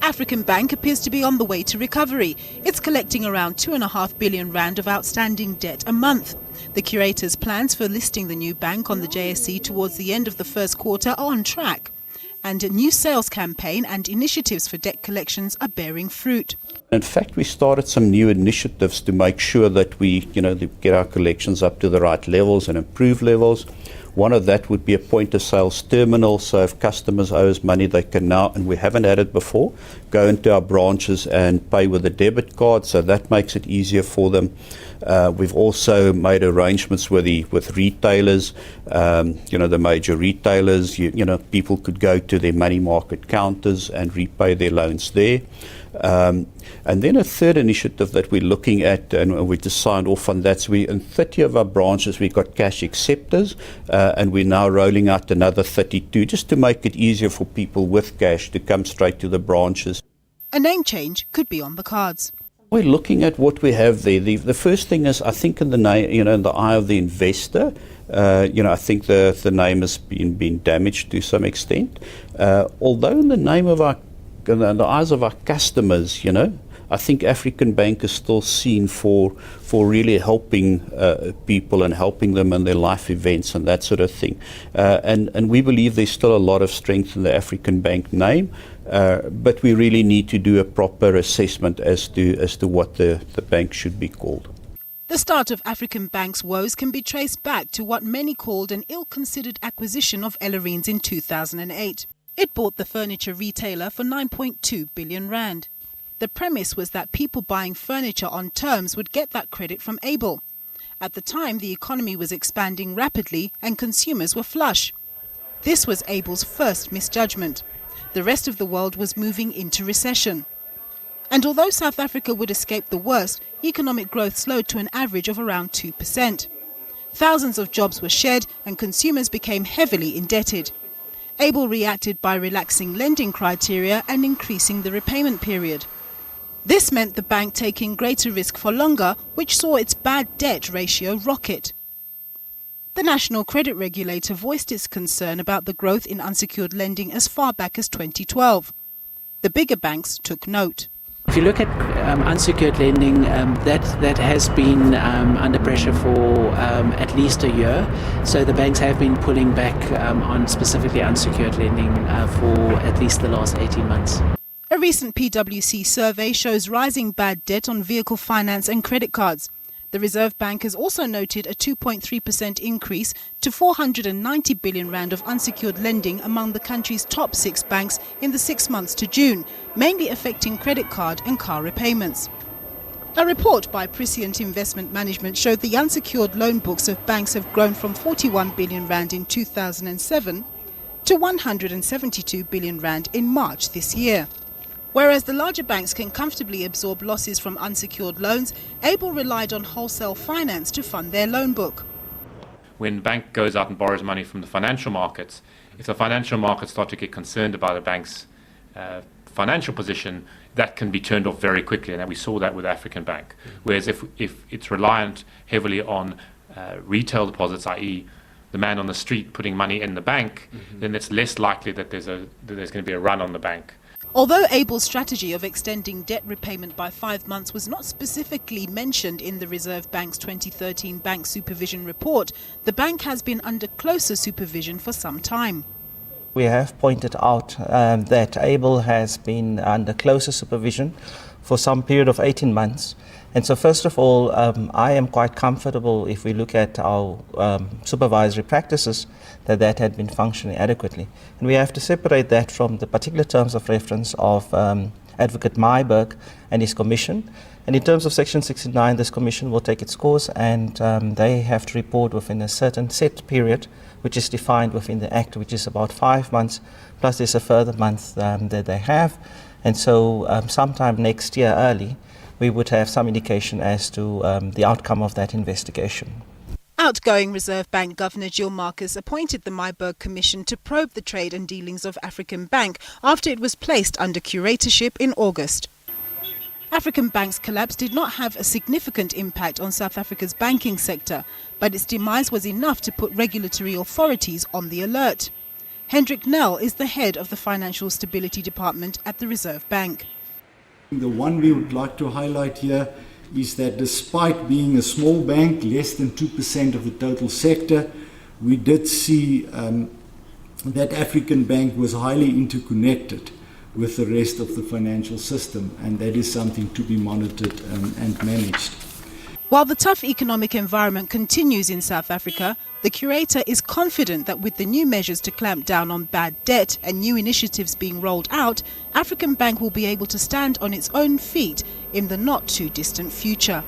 African Bank appears to be on the way to recovery. It's collecting around R2.5 billion of outstanding debt a month. The curator's plans for listing the new bank on the JSE towards the end of the first quarter are on track. And a new sales campaign and initiatives for debt collections are bearing fruit. In fact, we started some new initiatives to make sure that we, get our collections up to the right levels and improve levels. One of that would be a point-of-sales terminal, so if customers owe us money, they can now, and we haven't had it before, go into our branches and pay with a debit card, so that makes it easier for them. We've also made arrangements with retailers, the major retailers. People could go to their money market counters and repay their loans there. And then a third initiative that we're looking at, and we just signed off on that, so in 30 of our branches we've got cash acceptors, and we're now rolling out another 32 just to make it easier for people with cash to come straight to the branches. A name change could be on the cards. We're looking at what we have there. The first thing is, I think, in the name, in the eye of the investor, I think the name has been damaged to some extent. Although in the name of in the eyes of our customers, I think African Bank is still seen for really helping people and helping them in their life events and that sort of thing. And we believe there's still a lot of strength in the African Bank name, but we really need to do a proper assessment as to what the bank should be called. The start of African Bank's woes can be traced back to what many called an ill-considered acquisition of Ellerines in 2008. It bought the furniture retailer for R9.2 billion. The premise was that people buying furniture on terms would get that credit from Able. At the time, the economy was expanding rapidly and consumers were flush. This was Able's first misjudgment. The rest of the world was moving into recession. And although South Africa would escape the worst, economic growth slowed to an average of around 2%. Thousands of jobs were shed and consumers became heavily indebted. Able reacted by relaxing lending criteria and increasing the repayment period. This meant the bank taking greater risk for longer, which saw its bad debt ratio rocket. The national credit regulator voiced its concern about the growth in unsecured lending as far back as 2012. The bigger banks took note. If you look at unsecured lending, that has been under pressure for at least a year. So the banks have been pulling back on specifically unsecured lending for at least the last 18 months. A recent PwC survey shows rising bad debt on vehicle finance and credit cards. The Reserve Bank has also noted a 2.3% increase to R490 billion of unsecured lending among the country's top 6 banks in the 6 months to June, mainly affecting credit card and car repayments. A report by Prescient Investment Management showed the unsecured loan books of banks have grown from R41 billion in 2007 to R172 billion in March this year. Whereas the larger banks can comfortably absorb losses from unsecured loans, Able relied on wholesale finance to fund their loan book. When a bank goes out and borrows money from the financial markets, if the financial markets start to get concerned about a bank's financial position, that can be turned off very quickly, and we saw that with African Bank. Whereas if it's reliant heavily on retail deposits, i.e. the man on the street putting money in the bank, then it's less likely that there's going to be a run on the bank. Although Able's strategy of extending debt repayment by 5 months was not specifically mentioned in the Reserve Bank's 2013 Bank Supervision Report, the bank has been under closer supervision for some time. We have pointed out that Able has been under closer supervision for some period of 18 months. And so first of all, I am quite comfortable if we look at our supervisory practices that had been functioning adequately. And we have to separate that from the particular terms of reference of Advocate Myberg and his commission. And in terms of Section 69, this commission will take its course and they have to report within a certain set period, which is defined within the Act, which is about 5 months, plus there's a further month that they have. And so sometime next year early, we would have some indication as to the outcome of that investigation. Outgoing Reserve Bank Governor Jill Marcus appointed the Myberg Commission to probe the trade and dealings of African Bank after it was placed under curatorship in August. African Bank's collapse did not have a significant impact on South Africa's banking sector, but its demise was enough to put regulatory authorities on the alert. Hendrik Nel is the head of the Financial Stability Department at the Reserve Bank. The one we would like to highlight here is that despite being a small bank, less than 2% of the total sector, we did see that African Bank was highly interconnected with the rest of the financial system, and that is something to be monitored and managed. While the tough economic environment continues in South Africa, the Curator is confident that with the new measures to clamp down on bad debt and new initiatives being rolled out, African Bank will be able to stand on its own feet in the not too distant future.